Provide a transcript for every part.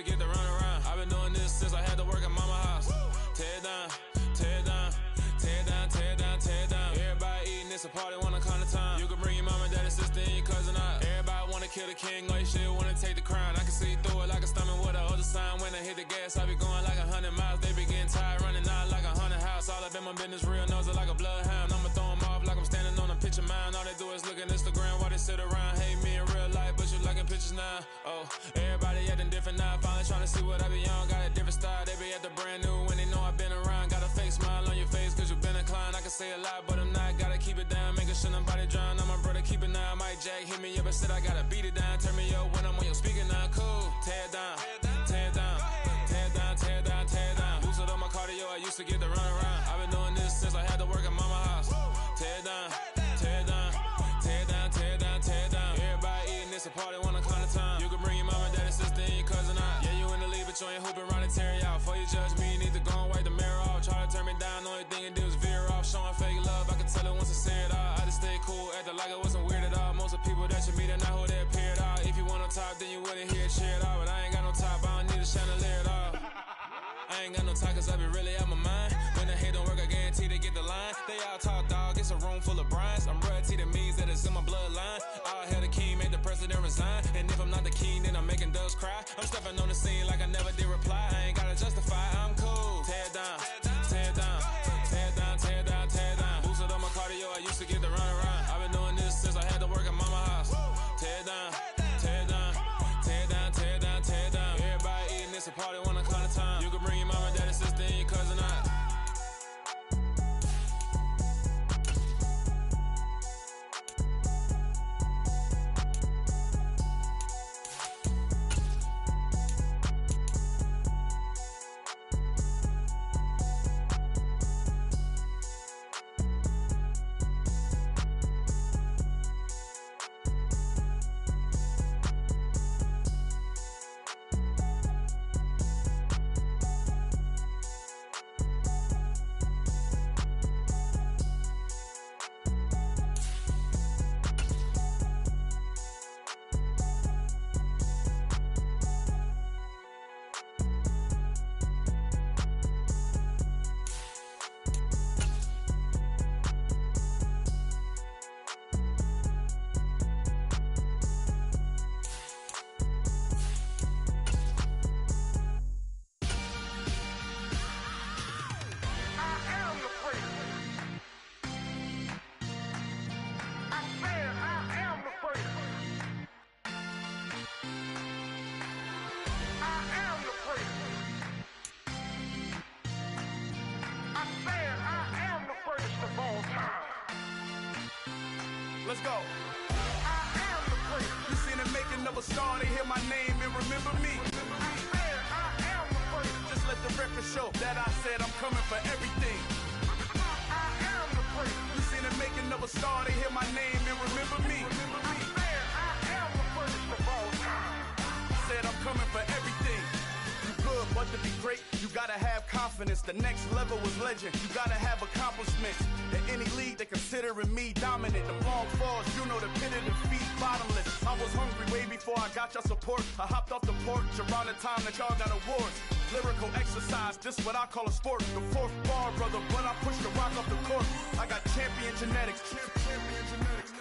to get the run around. I've been doing this since I had to work at mama house. Tear it down, tear it down, tear it down, tear it down, tear it down. Everybody eating, it's a party, wanna kind of time. You can bring your mama, daddy, sister, and your cousin out. Everybody wanna kill the king, or you shit wanna take the crown. I can see through it like a stomach with a other sign. When I hit the gas, I be going like 100 miles. They be getting tired, running out like a haunted house. All up in my business, real nose it like a bloodhound. I'ma throw them off like I'm standing on a picture mound. All they do is look at Instagram while they sit around. Hate me in real life, but you liking pictures now. Oh, everybody acting different now. Finally trying to see what I be on. Got a different style, they be at the brand new when they know I've been around. Got a fake smile on your face cause you been inclined. I can say a lot, but I'm not. Gotta keep it down, making sure nobody drown. I'm my brother, keep it now. Mike Jack hit me up and said I gotta beat it down. Turn me up when I'm on your speaker now. Cool, tear it down, tear it down, tear it down, tear it down, tear it down. Boosted up my cardio, I used to get the run around. I've been doing this since I had to work at mama house. Tear it down, tear it down, tear it down, tear it down, tear it down. Everybody eating, it's a party, wanna kind of time. You can bring your mama, daddy, sister, and your cousin out. Yeah, you in the league, but you ain't hooping around and tear out. Before you judge me, you need to go and wipe the mirror off. Try to turn me down, only thing you do is veer off. Showing fake love, I can tell it once I say it all. I just stay cool, acting like it wasn't weird at all. Most of the people that you meet are not who they appear at all. If you want on top, then you wouldn't hear it cheer at all. But I ain't got no top, I don't need a chandelier at all. I ain't got no talk cause I be really out my mind. When the hate don't work, I guarantee they get the line. They all talk dog, it's a room full of Bryans. I'm royalty, that means that it's in my bloodline. All hell the king, made the president resign. And if I'm not the king, then I'm making doves cry. I'm stepping on the scene like I never did reply. I ain't gotta justify, I'm cool. Tear it down, tear it down, tear it down, tear it down, tear it down. Boosted up my cardio, I used to get the run around. I've been doing this since I had to work at mama house. Tear it down, tear it down, tear it down, tear it down, tear it down. Everybody eating, it's a party, wanna kind of time. You can bring your mama, daddy, sister, and your cousin out. Let's go. You seen the making of a star, they hear my name and remember me. Just let the record show that I said I'm coming for everything. You seen the making of a star, they hear my name and remember me. Said I'm coming for everything. You good, but to be great, you gotta have confidence. The next level was legend. You gotta have accomplishments. In any league, they considering me dominant. The long falls, you know the pit of defeat, bottomless. I was hungry way before I got your support. I hopped off the porch around the time that y'all got awards. Lyrical exercise, this what I call a sport. The fourth bar, brother, when I push the rock off the court. I got champion genetics. Champion genetics.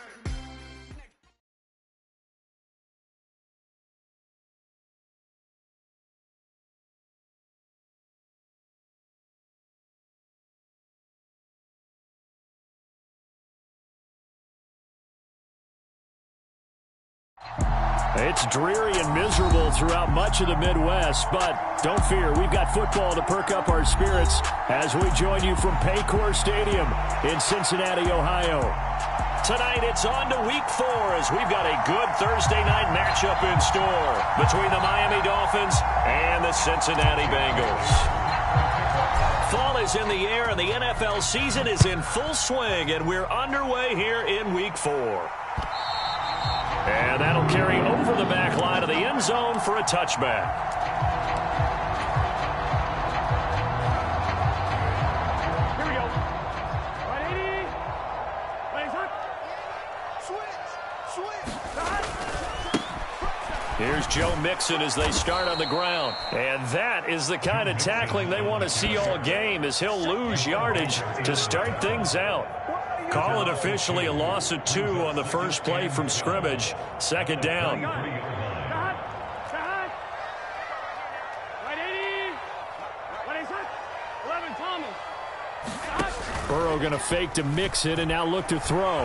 It's dreary and miserable throughout much of the Midwest, but don't fear, we've got football to perk up our spirits as we join you from Paycor Stadium in Cincinnati, Ohio. Tonight it's on to Week 4 as we've got a good Thursday night matchup in store between the Miami Dolphins and the Cincinnati Bengals. Fall is in the air and the NFL season is in full swing, and we're underway here in Week 4. And that'll carry over the back line of the end zone for a touchback. Here we go. 180. Legs up. Switch. Here's Joe Mixon as they start on the ground. And that is the kind of tackling they want to see all game, as he'll lose yardage to start things out. Call it officially a loss of 2 on the first play from scrimmage. Second down. Burrow going to fake to Mixon and now look to throw.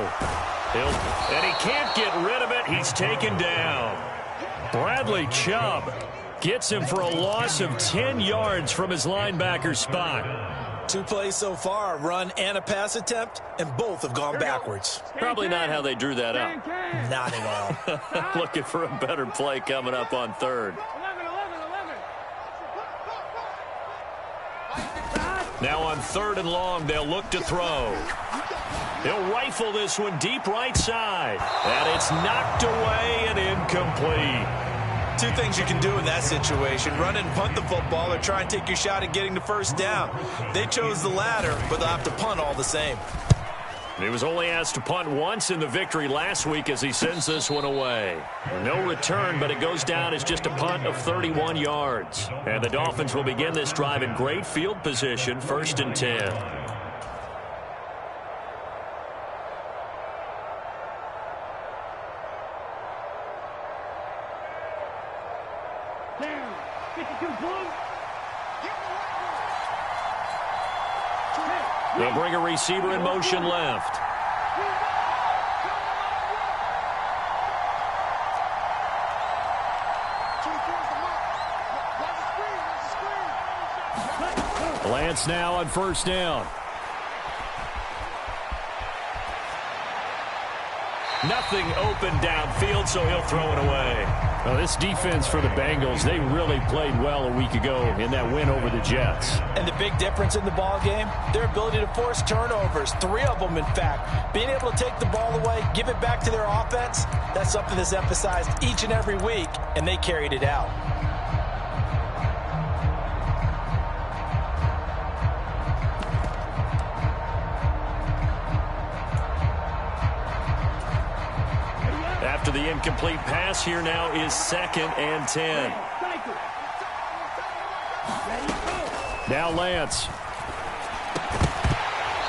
And he can't get rid of it. He's taken down. Bradley Chubb gets him for a loss of 10 yards from his linebacker spot. 2 plays so far, a run and a pass attempt, and both have gone backwards. Probably not how they drew that up. Not at all. Looking for a better play coming up on third. Now on 3rd and long, they'll look to throw. He'll rifle this one deep right side. And it's knocked away and incomplete. 2 things you can do in that situation: run and punt the football, or try and take your shot at getting the first down. They chose the latter, but they'll have to punt all the same. He was only asked to punt once in the victory last week as he sends this one away. No return, but it goes down as just a punt of 31 yards. And the Dolphins will begin this drive in great field position, 1st and 10. They'll bring a receiver in motion left. Lance now on 1st down. Nothing open downfield, so he'll throw it away. Well, this defense for the Bengals, they really played well a week ago in that win over the Jets. And the big difference in the ball game, their ability to force turnovers, 3 of them in fact. Being able to take the ball away, give it back to their offense, that's something that's emphasized each and every week, and they carried it out. After the incomplete pass, here now is 2nd and 10. Now Lance.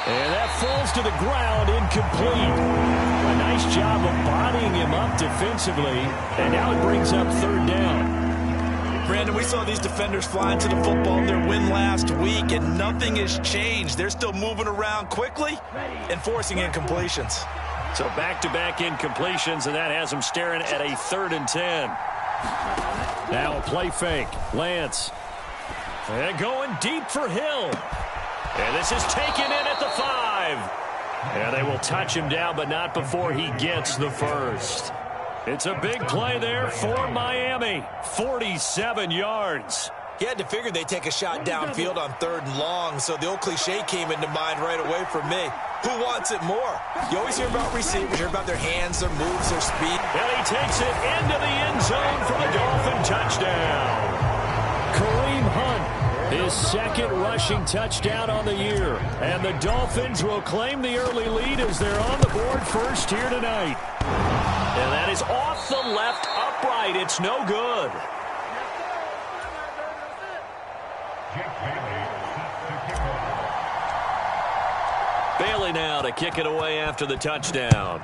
And that falls to the ground, incomplete. A nice job of bodying him up defensively, and now it brings up 3rd down. Brandon, we saw these defenders fly into the football in their win last week, and nothing has changed. They're still moving around quickly and forcing incompletions. So back-to-back incompletions, and that has them staring at a 3rd and 10. Now a play fake. Lance. And going deep for Hill. And this is taken in at the 5. And they will touch him down, but not before he gets the first. It's a big play there for Miami. 47 yards. He had to figure they'd take a shot downfield on 3rd and long, so the old cliche came into mind right away for me. Who wants it more? You always hear about receivers, hear about their hands, their moves, their speed. And he takes it into the end zone for the Dolphin touchdown. Kareem Hunt, his 2nd rushing touchdown on the year. And the Dolphins will claim the early lead as they're on the board first here tonight. And that is off the left upright. It's no good. Bailey now to kick it away after the touchdown.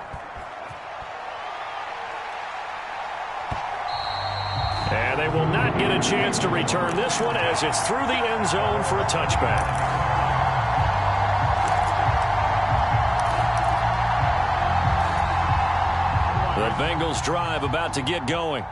And they will not get a chance to return this one as it's through the end zone for a touchback. The Bengals drive about to get going.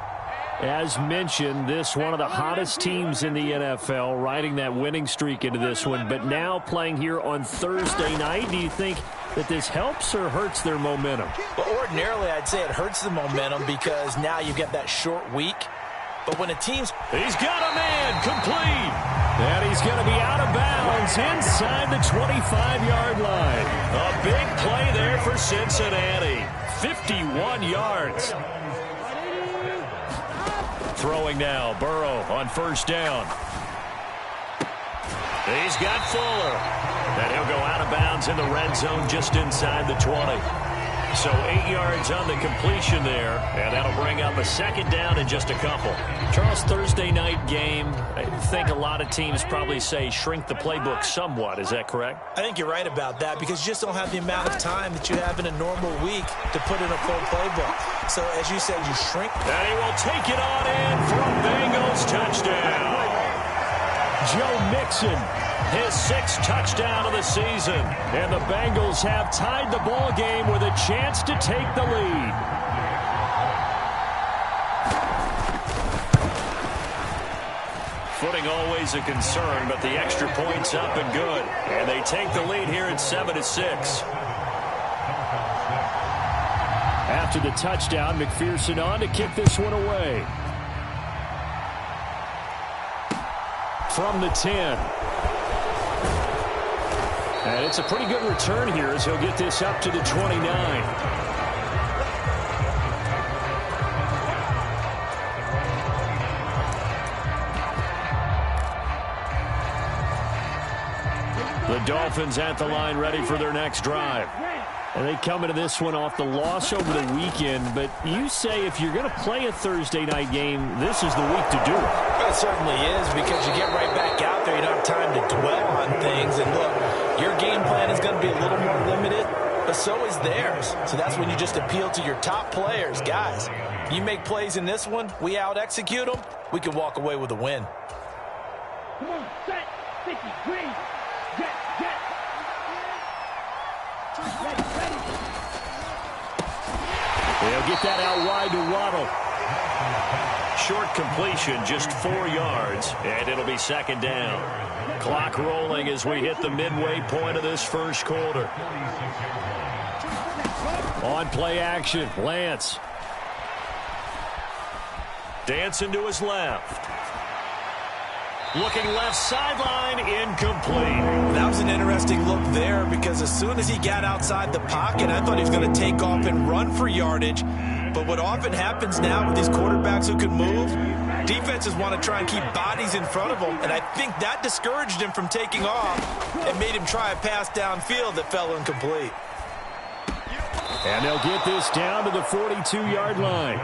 As mentioned, this one of the hottest teams in the NFL, riding that winning streak into this one, but now playing here on Thursday night. Do you think that this helps or hurts their momentum? Well, ordinarily, I'd say it hurts the momentum because now you get that short week. But when a team's... He's got a man, complete. And he's going to be out of bounds inside the 25-yard line. A big play there for Cincinnati. 51 yards. Throwing now, Burrow on 1st down. He's got Fuller. And he'll go out of bounds in the red zone just inside the 20. So 8 yards on the completion there, and that'll bring up a second down in just a couple. Charles, Thursday night game, I think a lot of teams probably say shrink the playbook somewhat. Is that correct? I think you're right about that because you just don't have the amount of time that you have in a normal week to put in a full playbook. So, as you said, you shrink. And he will take it on in for a Bengals touchdown. Joe Mixon, his 6th touchdown of the season. And the Bengals have tied the ball game with a chance to take the lead. Footing always a concern, but the extra point's up and good. And they take the lead here at 7-6. After the touchdown, McPherson on to kick this one away. From the 10. And it's a pretty good return here as he'll get this up to the 29. The Dolphins at the line ready for their next drive. And they come into this one off the loss over the weekend. But you say if you're going to play a Thursday night game, this is the week to do it. It certainly is because you get right back out there. You don't have time to dwell on things. And look, your game plan is going to be a little more limited, but so is theirs. So that's when you just appeal to your top players. Guys, you make plays in this one, we out-execute them, we can walk away with a win. Come on, set, sticky, green, get. Ready. They'll get that out wide to Waddle. Short completion, just 4 yards, and it'll be second down. Clock rolling as we hit the midway point of this first quarter. On play action, Lance. Dancing to his left. Looking left sideline, incomplete. That was an interesting look there because as soon as he got outside the pocket, I thought he was going to take off and run for yardage. But what often happens now with these quarterbacks who can move, defenses want to try and keep bodies in front of them, and I think that discouraged him from taking off and made him try a pass downfield that fell incomplete. And they'll get this down to the 42-yard line.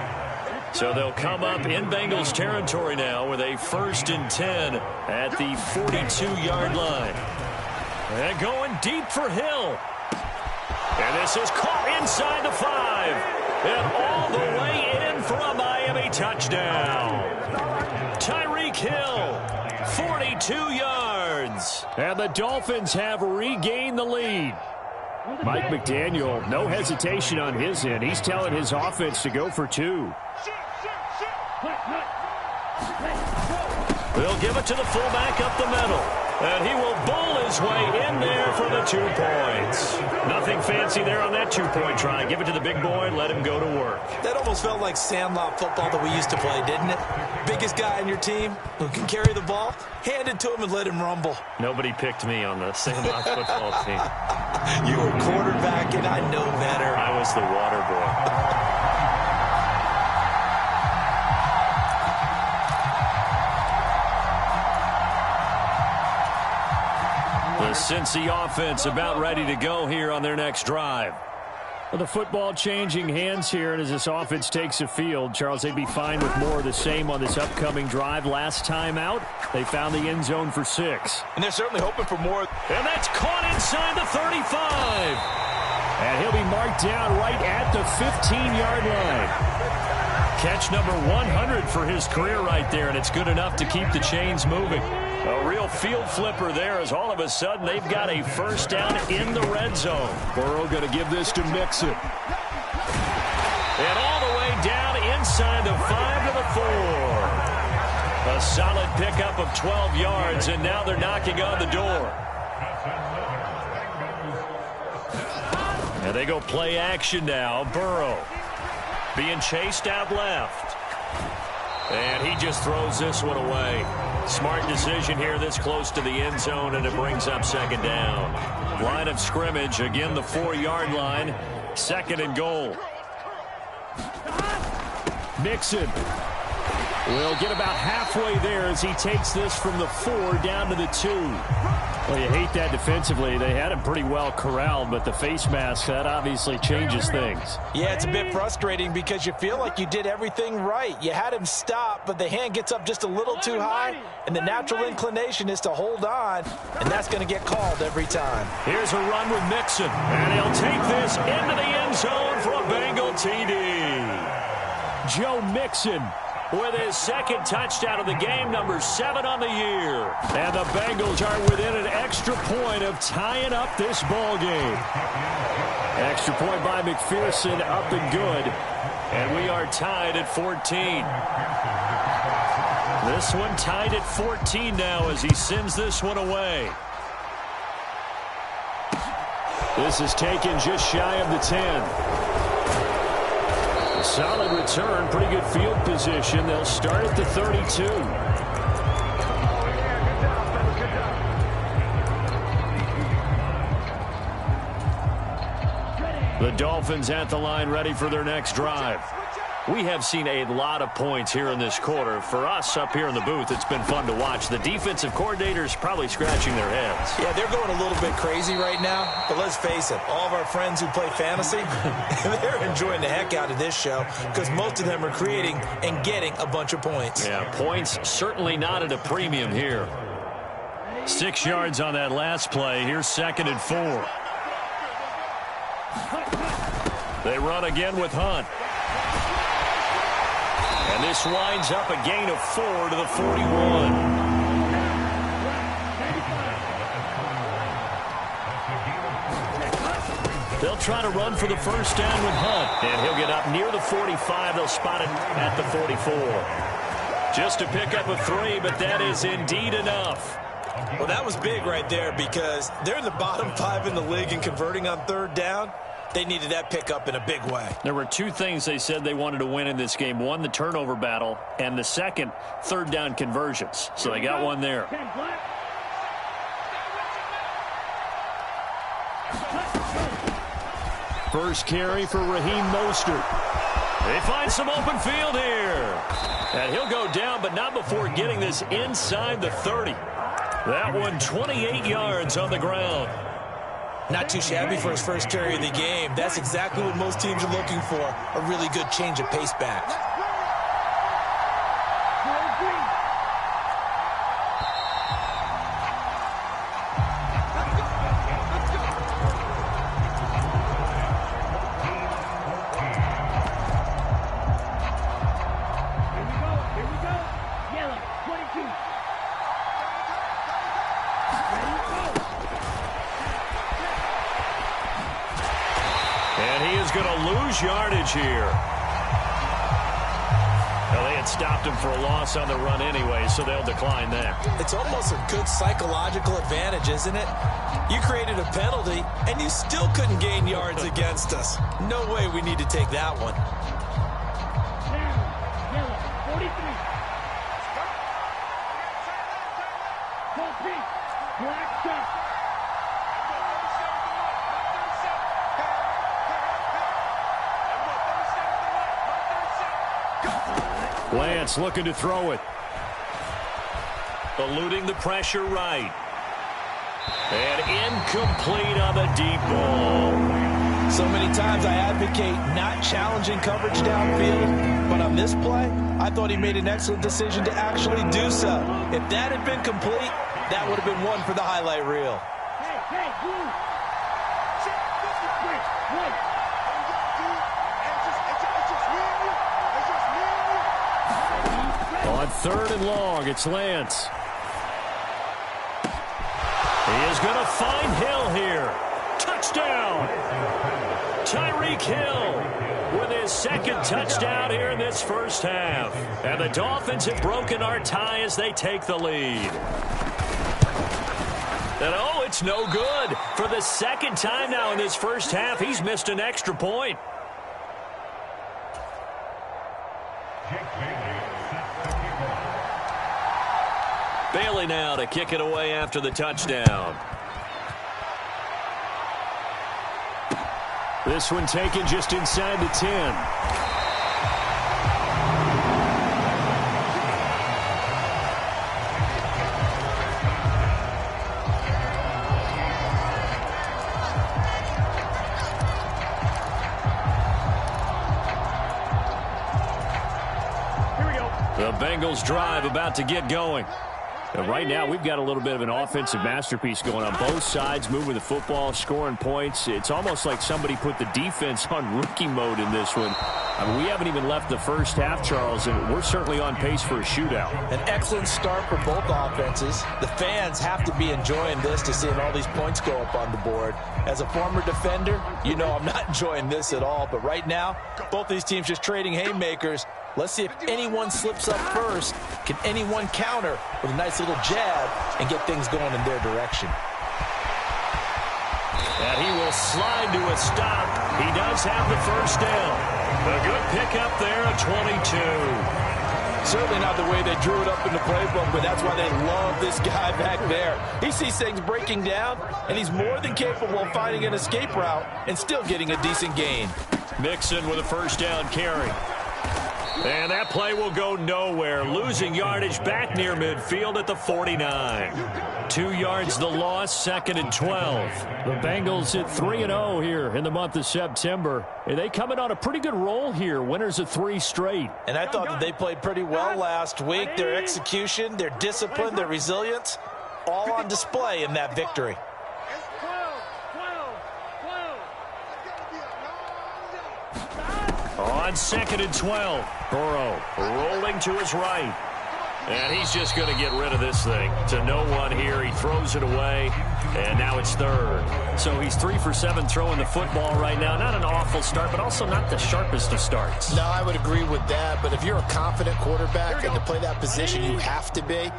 So they'll come up in Bengals territory now with a 1st and 10 at the 42-yard line. And going deep for Hill. And this is caught inside the 5. And all the way in for a Miami touchdown. Tyreek Hill, 42 yards. And the Dolphins have regained the lead. Mike McDaniel, no hesitation on his end. He's telling his offense to go for 2. They'll give it to the fullback up the middle. And he will bowl his way in there for the 2 points. Nothing fancy there on that 2-point try. Give it to the big boy and let him go to work. That almost felt like sandlot football that we used to play, didn't it? Biggest guy on your team who can carry the ball, hand it to him and let him rumble. Nobody picked me on the sandlot football team. You were quarterback, and I know better. I was the water boy. The Cincy offense about ready to go here on their next drive. Well, the football changing hands here, and as this offense takes the field, Charles, they'd be fine with more of the same on this upcoming drive. Last time out, they found the end zone for 6. And they're certainly hoping for more. And that's caught inside the 35. And he'll be marked down right at the 15-yard line. Catch number 100 for his career right there, and it's good enough to keep the chains moving. A real field flipper there as all of a sudden they've got a first down in the red zone. Burrow going to give this to Mixon. And all the way down inside the 5 to the 4. A solid pickup of 12 yards, and now they're knocking on the door. And they go play action now. Burrow being chased out left. And he just throws this one away. Smart decision here this close to the end zone, and it brings up second down. Line of scrimmage, again the 4-yard line. 2nd and goal. Mixon. We'll get about halfway there as he takes this from the 4 down to the 2. Well, you hate that defensively. They had him pretty well corralled, but the face mask, that obviously changes things. Yeah, it's a bit frustrating because you feel like you did everything right. You had him stop, but the hand gets up just a little too high, and the natural inclination is to hold on, and that's going to get called every time. Here's a run with Mixon, and he'll take this into the end zone for a Bengal TD. Joe Mixon with his second touchdown of the game, number 7 on the year. And the Bengals are within an extra point of tying up this ball game. Extra point by McPherson, up and good. And we are tied at 14. This one tied at 14 now as he sends this one away. This is taken just shy of the 10. Solid return, pretty good field position. They'll start at the 32. The Dolphins at the line, ready for their next drive. We have seen a lot of points here in this quarter. For us up here in the booth, it's been fun to watch. The defensive coordinators probably scratching their heads. Yeah, they're going a little bit crazy right now. But let's face it, all of our friends who play fantasy, they're enjoying the heck out of this show because most of them are creating and getting a bunch of points. Yeah, points certainly not at a premium here. 6 yards on that last play. Here's 2nd and 4. They run again with Hunt. And this winds up a gain of 4 to the 41. They'll try to run for the first down with Hunt. And he'll get up near the 45. They'll spot it at the 44. Just to pick up a 3, but that is indeed enough. Well, that was big right there because they're in the bottom 5 in the league in converting on 3rd down. They needed that pickup in a big way. There were 2 things they said they wanted to win in this game. One, the turnover battle, and the second, 3rd down conversions. So they got one there. First carry for Raheem Mostert. They find some open field here. And he'll go down, but not before getting this inside the 30. That one 28 yards on the ground. Not too shabby for his first carry of the game. That's exactly what most teams are looking for, a really good change of pace back. Here we go. Yellow, 22. And he is going to lose yardage here. Well, they had stopped him for a loss on the run anyway, so they'll decline that. It's almost a good psychological advantage, isn't it? You created a penalty, and you still couldn't gain yards against us. No way we need to take that one. Now, yellow, 43. Full pink, black shot. Lance looking to throw it. Eluding the pressure right. And incomplete on the deep ball. So many times I advocate not challenging coverage downfield, but on this play, I thought he made an excellent decision to actually do so. If that had been complete, that would have been one for the highlight reel. Hey, blue. Wait. On 3rd and long, it's Lance. He is going to find Hill here. Touchdown! Tyreek Hill with his 2nd touchdown here in this first half. And the Dolphins have broken our tie as they take the lead. And oh, it's no good. For the 2nd time now in this first half, he's missed an extra point. Bailey now to kick it away after the touchdown. This one taken just inside the 10. Bengals drive about to get going. And right now, we've got a little bit of an offensive masterpiece going on. Both sides moving the football, scoring points. It's almost like somebody put the defense on rookie mode in this one. I mean, we haven't even left the first half, Charles, and we're certainly on pace for a shootout. An excellent start for both offenses. The fans have to be enjoying this to seeing all these points go up on the board. As a former defender, you know I'm not enjoying this at all. But right now, both these teams just trading haymakers. Let's see if anyone slips up first. Can anyone counter with a nice little jab and get things going in their direction? And he will slide to a stop. He does have the first down. A good pickup there, a 22. Certainly not the way they drew it up in the playbook, but that's why they love this guy back there. He sees things breaking down, and he's more than capable of finding an escape route and still getting a decent gain. Mixon with a first down carry. And that play will go nowhere. Losing yardage back near midfield at the 49. 2 yards the loss, 2nd and 12. The Bengals at 3-0 here in the month of September. And they come in on a pretty good roll here. Winners of 3 straight. And I thought that they played pretty well last week. Their execution, their discipline, their resilience, all on display in that victory. On 2nd and 12, Burrow rolling to his right. And he's just going to get rid of this thing. To no one here. He throws it away. And now it's 3rd. So he's 3 for 7 throwing the football right now. Not an awful start, but also not the sharpest of starts. No, I would agree with that. But if you're a confident quarterback and to play that position you have to be,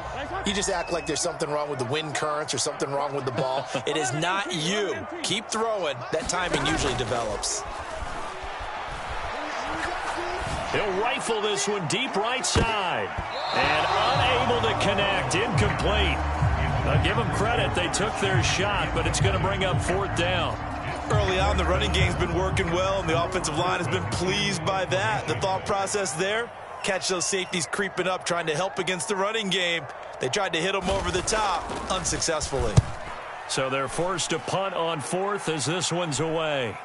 you just act like there's something wrong with the wind currents or something wrong with the ball. It is not you. Keep throwing. That timing usually develops. He'll rifle this one deep right side. And unable to connect. Incomplete. I'll give them credit. They took their shot, but it's going to bring up 4th down. Early on, the running game's been working well, and the offensive line has been pleased by that. The thought process there, catch those safeties creeping up, trying to help against the running game. They tried to hit them over the top, unsuccessfully. So they're forced to punt on 4th as this one's away.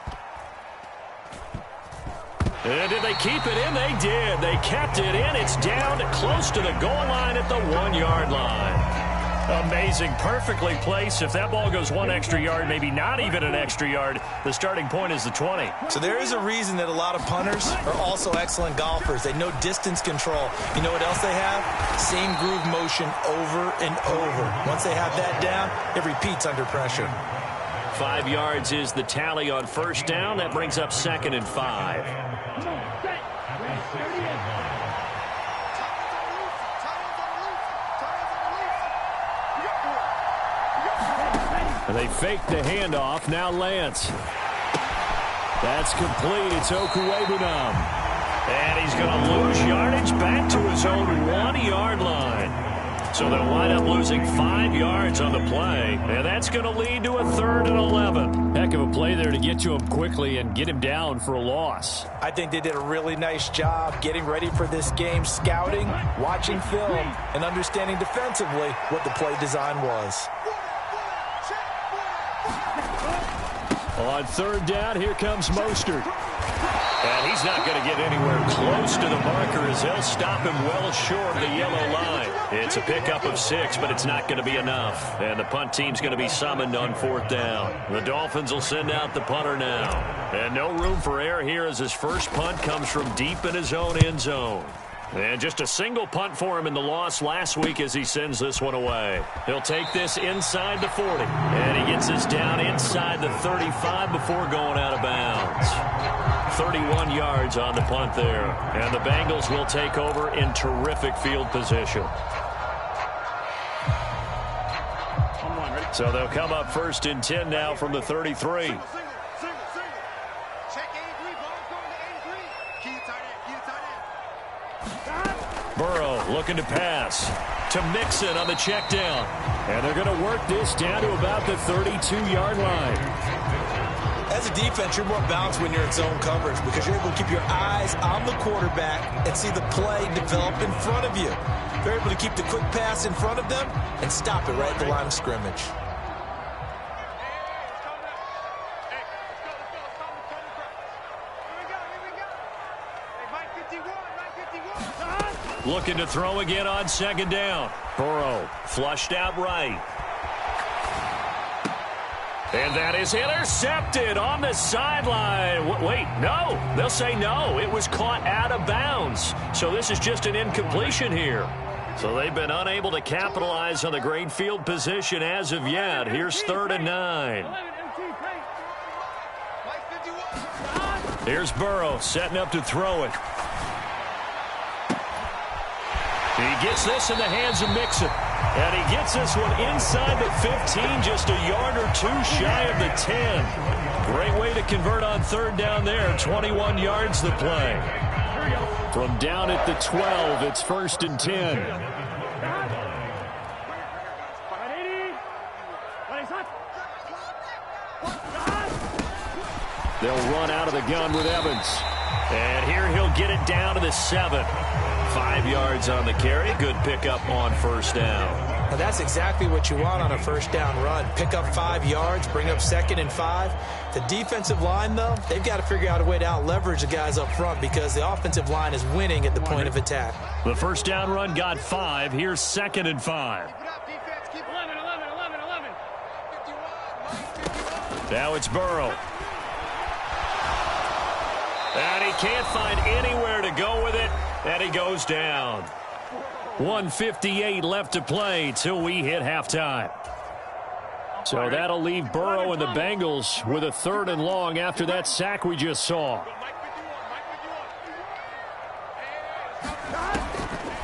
And did they keep it in? They did. They kept it in. It's down close to the goal line at the 1-yard line. Amazing. Perfectly placed. If that ball goes 1 extra yard, maybe not even an extra yard, the starting point is the 20. So there is a reason that a lot of punters are also excellent golfers. They know distance control. You know what else they have? Same groove motion over and over. Once they have that down, it repeats under pressure. 5 yards is the tally on first down. That brings up 2nd and 5. And they fake the handoff. Now Lance. That's complete. It's Okuwebunam. And he's going to lose yardage back to his own 1-yard line. So they'll wind up losing 5 yards on the play. And that's going to lead to a 3rd and 11. Heck of a play there to get to him quickly and get him down for a loss. I think they did a really nice job getting ready for this game, scouting, watching film, and understanding defensively what the play design was. On 3rd down, here comes Mostert. And he's not going to get anywhere close to the marker as they'll stop him well short of the yellow line. It's a pickup of 6, but it's not going to be enough. And the punt team's going to be summoned on 4th down. The Dolphins will send out the punter now. And no room for error here as his first punt comes from deep in his own end zone. And just a single punt for him in the loss last week as he sends this one away. He'll take this inside the 40. And he gets this down inside the 35 before going out of bounds. 31 yards on the punt there. And the Bengals will take over in terrific field position. So they'll come up 1st and 10 now from the 33. Burrow looking to pass to Mixon on the check down. And they're going to work this down to about the 32-yard line. As a defense, you're more balanced when you're in zone coverage because you're able to keep your eyes on the quarterback and see the play develop in front of you. You're able to keep the quick pass in front of them and stop it right at the line of scrimmage. Looking to throw again on second down. Burrow flushed out right. And that is intercepted on the sideline. Wait, no. They'll say no. It was caught out of bounds. So this is just an incompletion here. So they've been unable to capitalize on the great field position as of yet. Here's 3rd and 9. Here's Burrow setting up to throw it. He gets this in the hands of Mixon. And he gets this one inside the 15, just a yard or two shy of the 10. Great way to convert on 3rd down there. 21 yards the play. From down at the 12, it's 1st and 10. They'll run out of the gun with Evans. And here he'll get it down to the 7. 5 yards on the carry. Good pickup on 1st down. Well, that's exactly what you want on a 1st down run. Pick up 5 yards, bring up 2nd and 5. The defensive line, though, they've got to figure out a way to out-leverage the guys up front because the offensive line is winning at the point of attack. The 1st down run got 5. Here's 2nd and 5. Now it's Burrow. And he can't find anywhere to go with it. And he goes down. 1:58 left to play till we hit halftime. So that'll leave Burrow and the Bengals with a 3rd and long after that sack we just saw.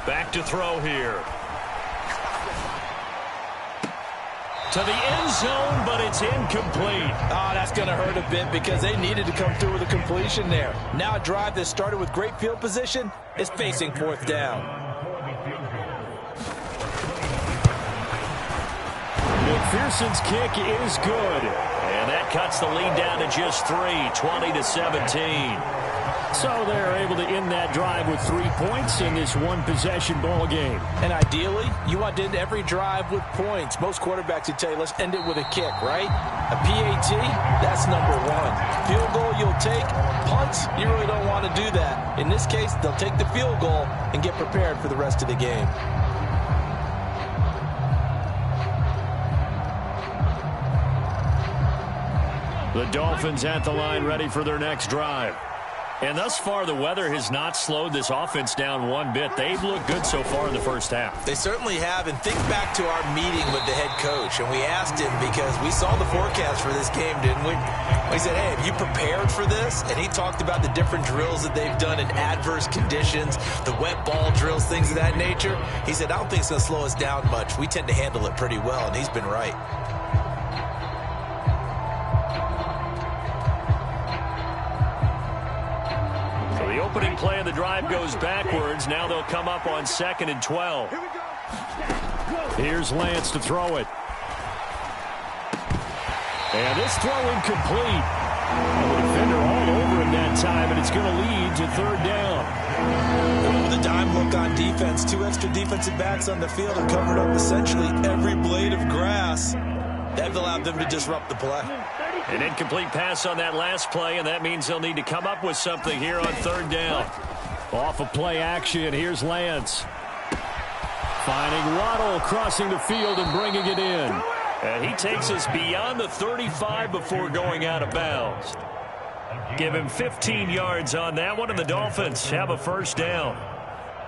Back to throw here. To the end zone, but it's incomplete. Oh, that's going to hurt a bit because they needed to come through with a completion there. Now a drive that started with great field position is facing 4th down. McPherson's kick is good. And that cuts the lead down to just 3, 20-17. So they're able to end that drive with 3 points in this one-possession ball game. And ideally, you want to end every drive with points. Most quarterbacks would tell you, let's end it with a kick, right? A PAT, that's number 1. Field goal you'll take. Punts, you really don't want to do that. In this case, they'll take the field goal and get prepared for the rest of the game. The Dolphins at the line ready for their next drive. And thus far, the weather has not slowed this offense down one bit. They've looked good so far in the first half. They certainly have. And think back to our meeting with the head coach. And we asked him because we saw the forecast for this game, didn't we? We said, hey, have you prepared for this? And he talked about the different drills that they've done in adverse conditions, the wet ball drills, things of that nature. He said, I don't think it's going to slow us down much. We tend to handle it pretty well, and he's been right. Opening play of the drive goes backwards. Now they'll come up on 2nd and 12. Here's Lance to throw it. And this throw incomplete. The defender all over him that time, and it's going to lead to 3rd down. The dime look on defense. 2 extra defensive backs on the field and covered up essentially every blade of grass. That allowed them to disrupt the play. An incomplete pass on that last play, and that means they'll need to come up with something here on 3rd down. Off of play action, here's Lance. Finding Waddle crossing the field and bringing it in. And he takes us beyond the 35 before going out of bounds. Give him 15 yards on that one, and the Dolphins have a 1st down.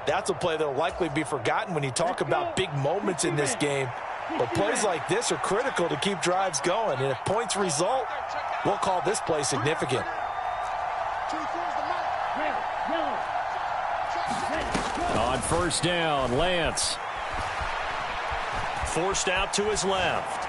That's a play that will likely be forgotten when you talk about big moments in this game. But plays like this are critical to keep drives going. And if points result, we'll call this play significant. On 1st down, Lance. Forced out to his left.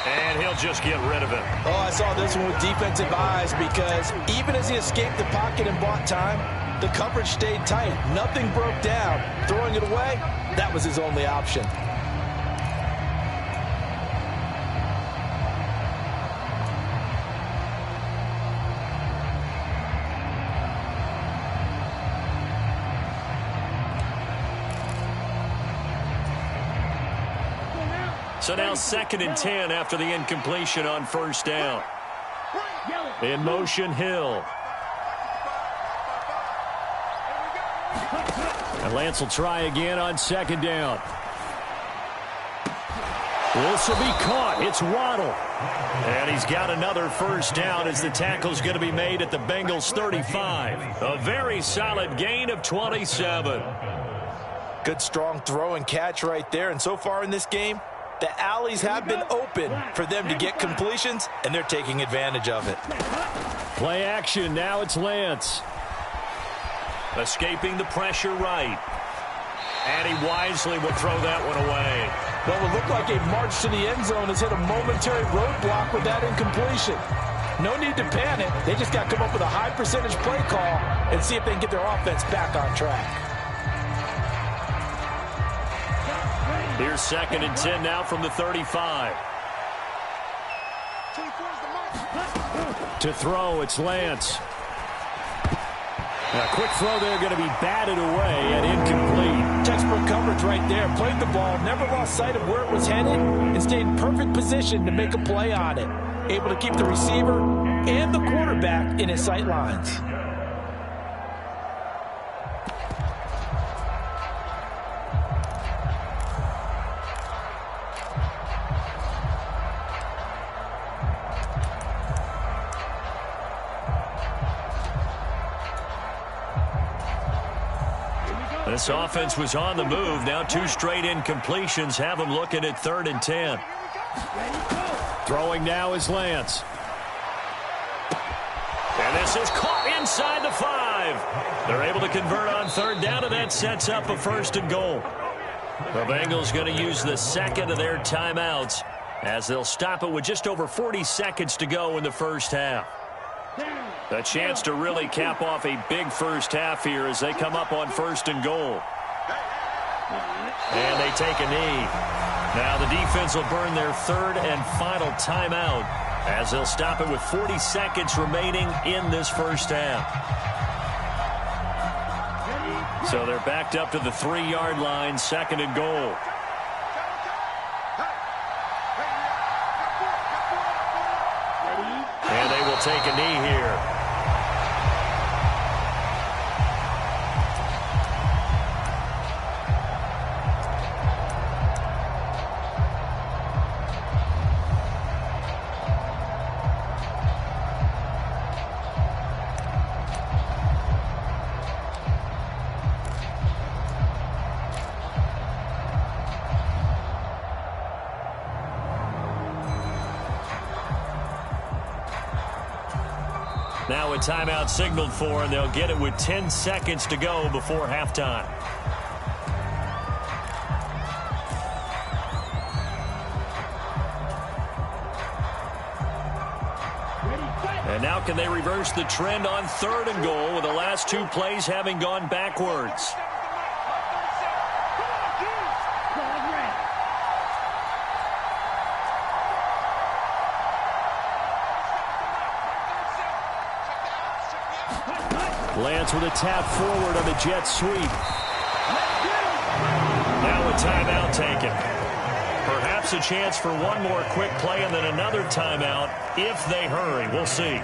And he'll just get rid of it. Oh, I saw this one with defensive eyes because even as he escaped the pocket and bought time, the coverage stayed tight. Nothing broke down. Throwing it away, that was his only option. So now 2nd and 10 after the incompletion on 1st down. In motion, Hill. And Lance will try again on second down. This will be caught. It's Waddle. And he's got another first down as the tackle's going to be made at the Bengals 35. A very solid gain of 27. Good, strong throw and catch right there. And so far in this game, the alleys have been open for them to get completions, and they're taking advantage of it. Play action. Now it's Lance. Escaping the pressure right. And he wisely will throw that one away. What would look like a march to the end zone has hit a momentary roadblock with that incompletion. No need to panic. They just got to come up with a high percentage play call and see if they can get their offense back on track. Here's 2nd and 10 now from the 35. To throw, it's Lance. A quick throw there, going to be batted away and incomplete. Textbook coverage right there. Played the ball, never lost sight of where it was headed, and stayed in perfect position to make a play on it. Able to keep the receiver and the quarterback in his sight lines. This offense was on the move. Now 2 straight incompletions have them looking at 3rd and 10. Throwing now is Lance. And this is caught inside the 5. They're able to convert on 3rd down, and that sets up a 1st and goal. The Bengals going to use the 2nd of their timeouts as they'll stop it with just over 40 seconds to go in the first half. A chance to really cap off a big first half here as they come up on 1st and goal. And they take a knee. Now the defense will burn their 3rd and final timeout as they'll stop it with 40 seconds remaining in this first half. So they're backed up to the 3-yard line, 2nd and goal. And they will take a knee here. Now a timeout signaled for, and they'll get it with 10 seconds to go before halftime. And now can they reverse the trend on 3rd and goal with the last 2 plays having gone backwards? Lance with a tap forward on the jet sweep. Now a timeout taken. Perhaps a chance for one more quick play and then another timeout if they hurry. We'll see.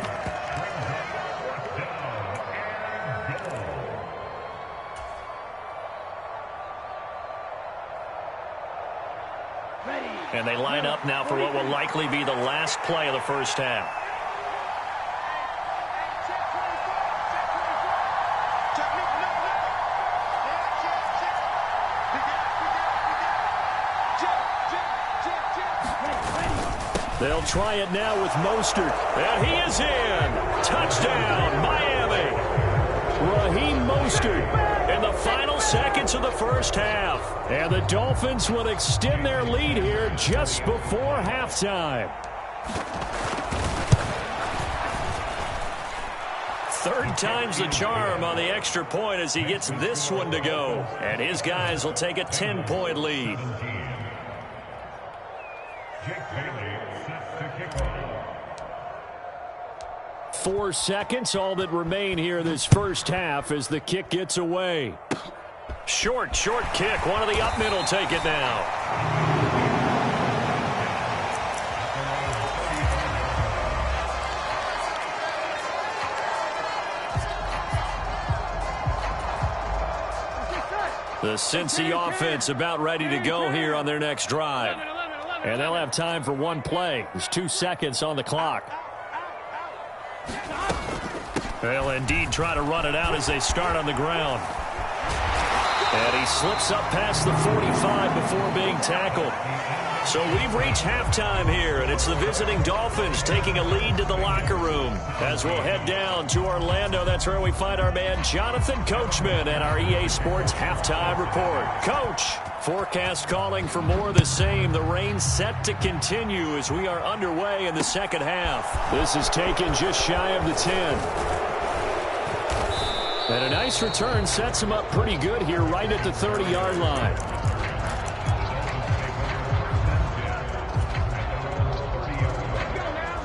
And they line up now for what will likely be the last play of the first half. They'll try it now with Mostert. And he is in. Touchdown, Miami. Raheem Mostert in the final seconds of the first half. And the Dolphins will extend their lead here just before halftime. 3rd time's the charm on the extra point as he gets this one to go. And his guys will take a 10-point lead. 4 seconds, all that remain here this first half as the kick gets away. Short kick. One of the up middle take it now. The Cincy offense about ready to go here on their next drive. And they'll have time for one play. There's 2 seconds on the clock. They'll indeed try to run it out as they start on the ground. And he slips up past the 45 before being tackled. So we've reached halftime here, and it's the visiting Dolphins taking a lead to the locker room. As we'll head down to Orlando, that's where we find our man Jonathan Coachman at our EA Sports Halftime Report. Coach, forecast calling for more of the same. The rain set to continue as we are underway in the second half. This is taken just shy of the 10. And a nice return sets him up pretty good here right at the 30-yard line.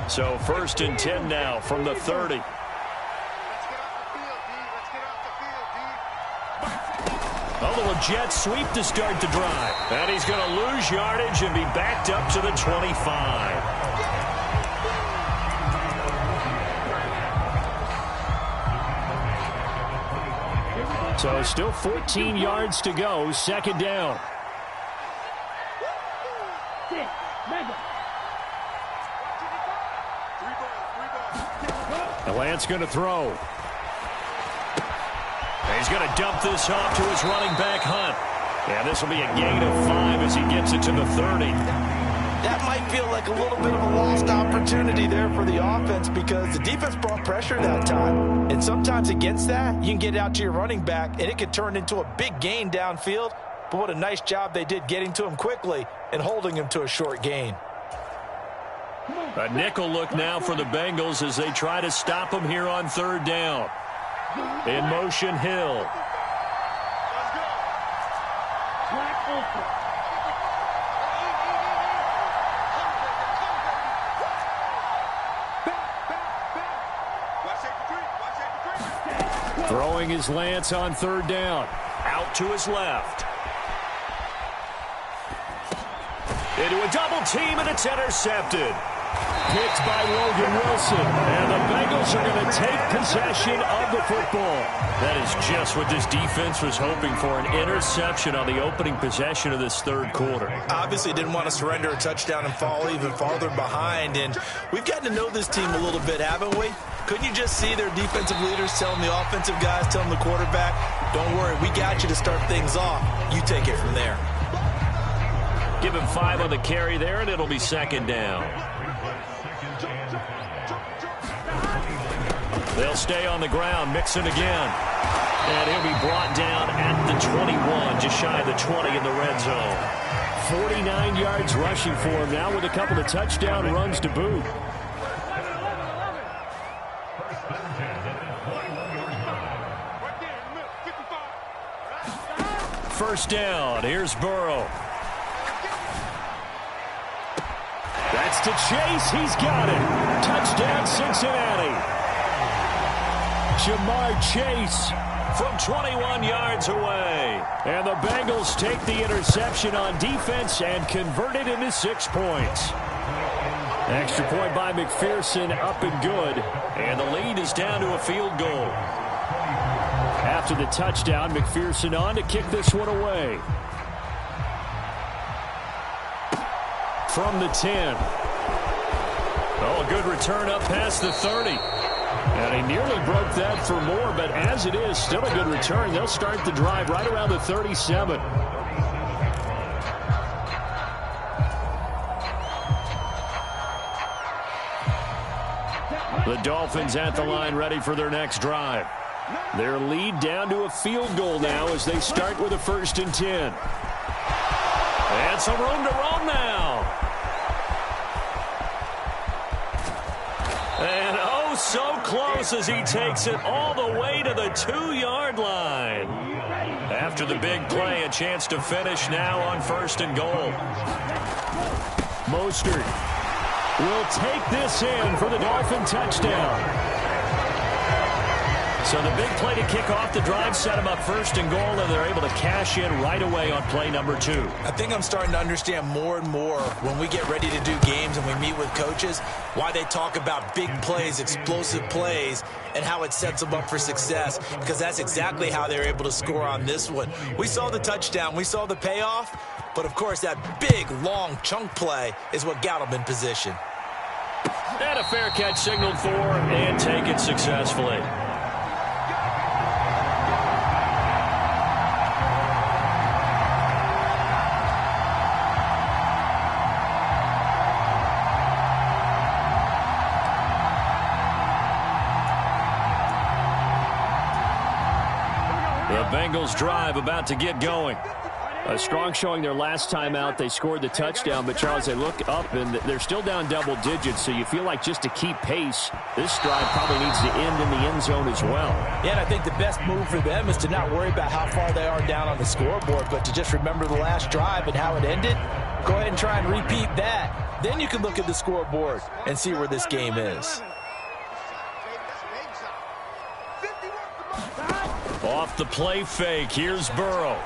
So 1st and 10 now from the 30. A little jet sweep to start the drive. And he's going to lose yardage and be backed up to the 25. So still 14 yards to go, 2nd down. And Lance going to throw. And he's going to dump this off to his running back, Hunt. And this will be a gain of 5 as he gets it to the 30. That might feel like a little bit of a lost opportunity there for the offense because the defense brought pressure that time. And sometimes against that, you can get out to your running back, and it could turn into a big gain downfield. But what a nice job they did getting to him quickly and holding him to a short gain. A nickel look now for the Bengals as they try to stop him here on 3rd down. In motion, Hill. Throwing his Lance on 3rd down. Out to his left. Into a double team, and it's intercepted. Picked by Logan Wilson. And the Bengals are going to take possession of the football. That is just what this defense was hoping for, an interception on the opening possession of this 3rd quarter. Obviously didn't want to surrender a touchdown and fall even farther behind. And we've gotten to know this team a little bit, haven't we? Couldn't you just see their defensive leaders telling the offensive guys, telling the quarterback, don't worry, we got you to start things off. You take it from there. Give him 5 on the carry there, and it'll be 2nd down. They'll stay on the ground, Mixon again. And he'll be brought down at the 21, just shy of the 20 in the red zone. 49 yards rushing for him now with a couple of touchdown runs to boot. First down, here's Burrow. That's to Chase, he's got it. Touchdown, Cincinnati. Jamar Chase from 21 yards away. And the Bengals take the interception on defense and convert it into 6 points. Extra point by McPherson, up and good. And the lead is down to a field goal. After the touchdown, McPherson on to kick this one away. From the 10. Oh, a good return up past the 30. And he nearly broke that for more, but as it is, still a good return. They'll start the drive right around the 37. The Dolphins at the line ready for their next drive. Their lead down to a field goal now as they start with a 1st and 10. And some room to roam now. And oh, so close as he takes it all the way to the 2-yard line. After the big play, a chance to finish now on 1st and goal. Mostert will take this in for the Dolphin touchdown. So the big play to kick off the drive set them up first and goal, and they're able to cash in right away on play number 2. I think I'm starting to understand more and more when we get ready to do games and we meet with coaches why they talk about big plays, explosive plays, and how it sets them up for success, because that's exactly how they're able to score on this one. We saw the touchdown. We saw the payoff. But, of course, that big, long chunk play is what got them in position. And a fair catch signaled for and taken successfully. The Bengals drive about to get going. A strong showing their last time out. They scored the touchdown, but, Charles, they look up, and they're still down double digits, so you feel like just to keep pace, this drive probably needs to end in the end zone as well. Yeah, and I think the best move for them is to not worry about how far they are down on the scoreboard, but to just remember the last drive and how it ended. Go ahead and try and repeat that. Then you can look at the scoreboard and see where this game is. Off the play fake, here's Burrow.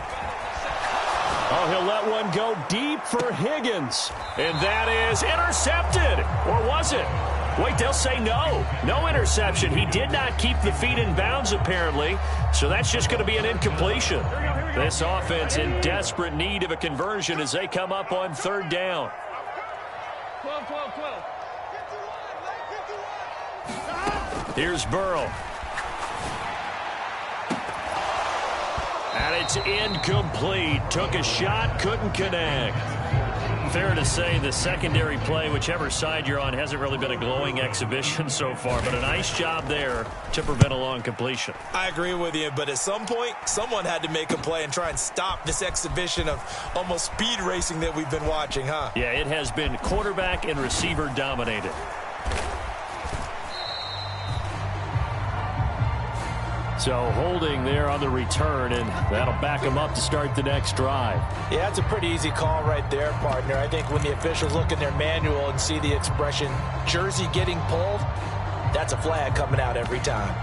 Oh, he'll let one go deep for Higgins. And that is intercepted. Or was it? Wait, they'll say no. No interception. He did not keep the feet in bounds, apparently. So that's just going to be an incompletion. This offense in desperate need of a conversion as they come up on 3rd down. 12. Here's Burrow. And it's incomplete. Took a shot, couldn't connect. Fair to say the secondary play, whichever side you're on, hasn't really been a glowing exhibition so far, but a nice job there to prevent a long completion. I agree with you, but at some point, someone had to make a play and try and stop this exhibition of almost speed racing that we've been watching, huh? Yeah, it has been quarterback and receiver dominated. So holding there on the return, and that'll back them up to start the next drive. Yeah, that's a pretty easy call right there, partner. I think when the officials look in their manual and see the expression jersey getting pulled, that's a flag coming out every time.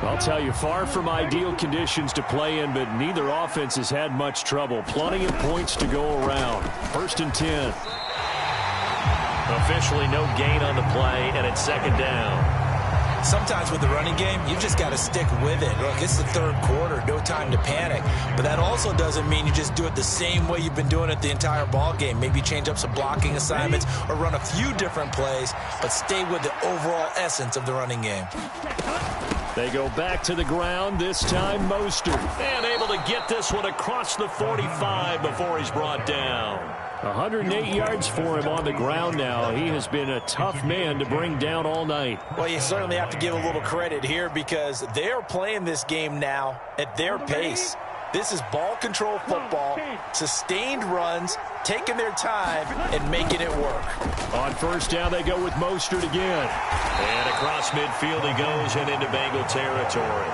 I'll tell you, far from ideal conditions to play in, but neither offense has had much trouble. Plenty of points to go around. 1st and 10. Officially no gain on the play, and it's 2nd down. Sometimes with the running game, you've just got to stick with it. Look, it's the 3rd quarter, no time to panic. But that also doesn't mean you just do it the same way you've been doing it the entire ball game. Maybe change up some blocking assignments or run a few different plays, but stay with the overall essence of the running game. They go back to the ground, this time Mostert. And able to get this one across the 45 before he's brought down. 108 yards for him on the ground now. He has been a tough man to bring down all night. Well, you certainly have to give a little credit here because they're playing this game now at their pace. This is ball control football, sustained runs, taking their time, and making it work. On 1st down, they go with Mostert again. And across midfield he goes and into Bengal territory.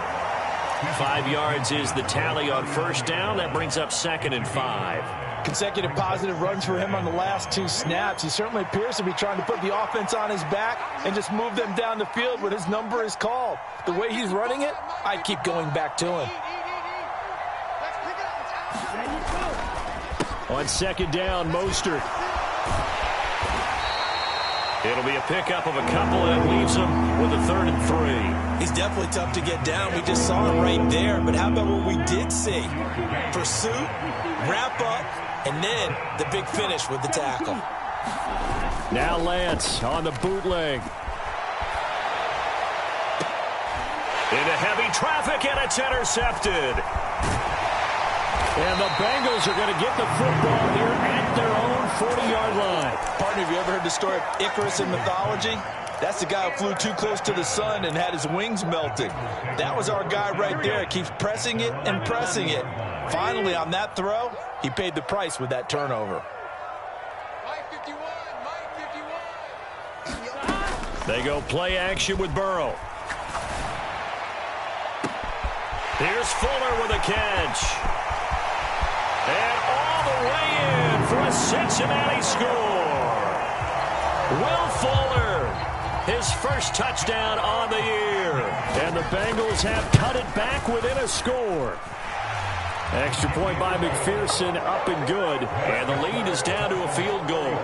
5 yards is the tally on 1st down. That brings up 2nd and 5. Consecutive positive runs for him on the last 2 snaps. He certainly appears to be trying to put the offense on his back and just move them down the field when his number is called. The way he's running it, I keep going back to him. On 2nd down, Mostert. It'll be a pickup of a couple that leaves him with a 3rd and 3. He's definitely tough to get down. We just saw him right there. But how about what we did see? Pursuit, wrap up, and then the big finish with the tackle. Now Lance on the bootleg. Into heavy traffic, and it's intercepted. And the Bengals are going to get the football here at their own 40-yard line. Partner, have you ever heard the story of Icarus in mythology? That's the guy who flew too close to the sun and had his wings melted. That was our guy right there. Keeps pressing it and pressing it. Finally, on that throw, he paid the price with that turnover. They go play action with Burrow. Here's Fuller with a catch. And all the way in for a Cincinnati score. Will Fuller, his first touchdown on the year. And the Bengals have cut it back within a score. Extra point by McPherson, up and good. And the lead is down to a field goal.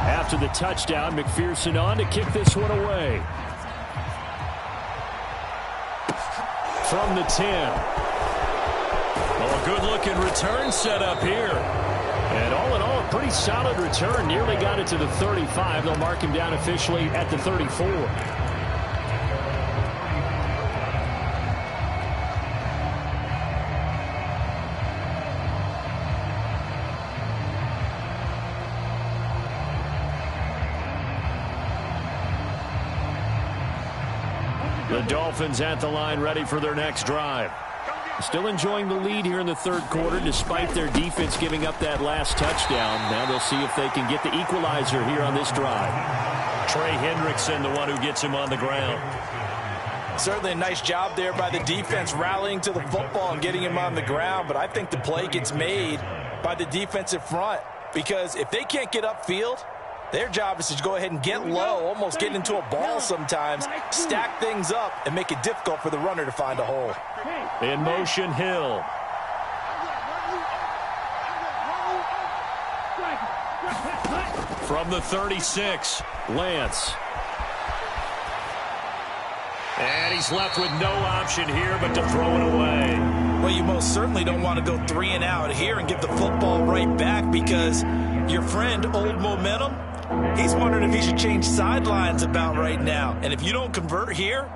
After the touchdown, McPherson on to kick this one away. From the 10. Well, a good-looking return set up here. And all in all, a pretty solid return. Nearly got it to the 35. They'll mark him down officially at the 34. The Dolphins at the line, ready for their next drive. Still enjoying the lead here in the third quarter, despite their defense giving up that last touchdown. Now they'll see if they can get the equalizer here on this drive. Trey Hendrickson, the one who gets him on the ground. Certainly a nice job there by the defense, rallying to the football and getting him on the ground. But I think the play gets made by the defensive front, because if they can't get upfield, their job is to go ahead and get low, almost get into a ball sometimes, stack things up, and make it difficult for the runner to find a hole. In motion, Hill. From the 36, Lance. And he's left with no option here but to throw it away. Well, you most certainly don't want to go 3 and out here and get the football right back, because your friend, Old Momentum, he's wondering if he should change sidelines about right now. And if you don't convert here,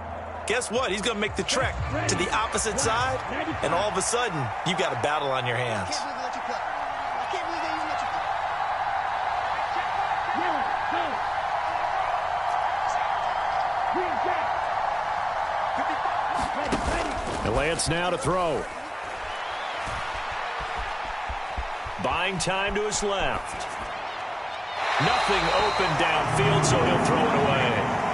guess what? He's going to make the trek to the opposite side, and all of a sudden, you've got a battle on your hands. And Lance now to throw. Buying time to his left. Nothing open downfield, so he'll throw it away.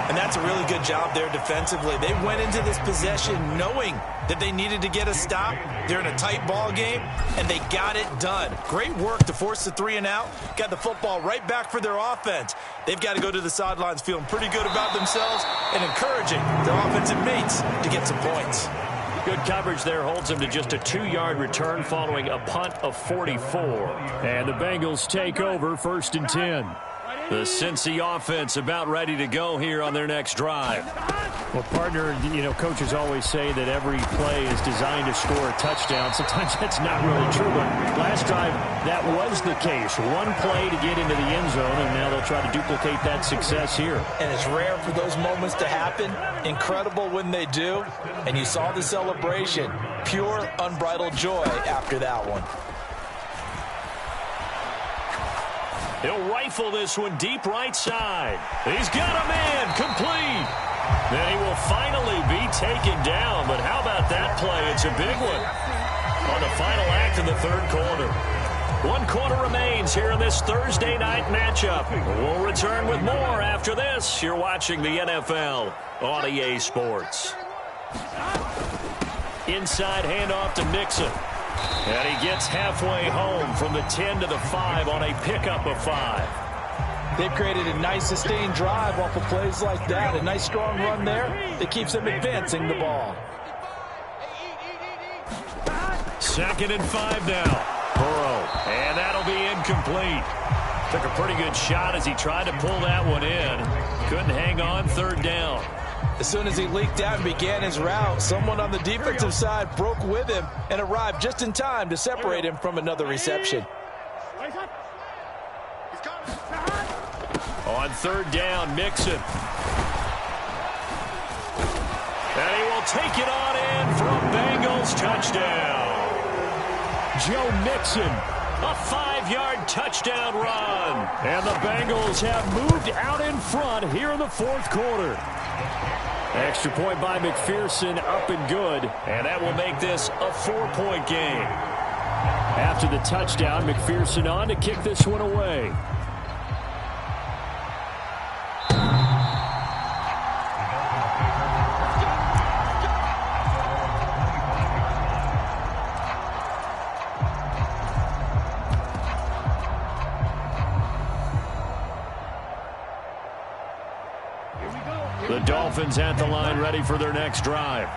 And that's a really good job there defensively. They went into this possession knowing that they needed to get a stop. They're in a tight ball game, and they got it done. Great work to force the 3 and out. Got the football right back for their offense. They've got to go to the sidelines feeling pretty good about themselves and encouraging their offensive mates to get some points. Good coverage there holds him to just a 2-yard return following a punt of 44. And the Bengals take over 1st and 10. The Cincy offense about ready to go here on their next drive. Well, partner, coaches always say that every play is designed to score a touchdown. Sometimes that's not really true, but last drive, that was the case. One play to get into the end zone, and now they'll try to duplicate that success here. And it's rare for those moments to happen. Incredible when they do. And you saw the celebration. Pure, unbridled joy after that one. He'll rifle this one deep right side. He's got a man complete. Then he will finally be taken down. But how about that play? It's a big one on the final act of the third quarter. 1 quarter remains here in this Thursday night matchup. We'll return with more after this. You're watching the NFL on EA Sports. Inside handoff to Mixon. And he gets halfway home from the 10 to the 5 on a pickup of 5. They've created a nice sustained drive off of plays like that. A nice strong run there that keeps them advancing the ball. 2nd and 5 now. Burrow. And that'll be incomplete. Took a pretty good shot as he tried to pull that one in. Couldn't hang on 3rd down. As soon as he leaked out and began his route, someone on the defensive side broke with him and arrived just in time to separate him from another reception. On 3rd down, Mixon. And he will take it on in for a Bengals touchdown. Joe Mixon, a 5-yard touchdown run. And the Bengals have moved out in front here in the 4th quarter. Extra point by McPherson, up and good. And that will make this a 4-point game. After the touchdown, McPherson on to kick this one away. The Dolphins at the line ready for their next drive.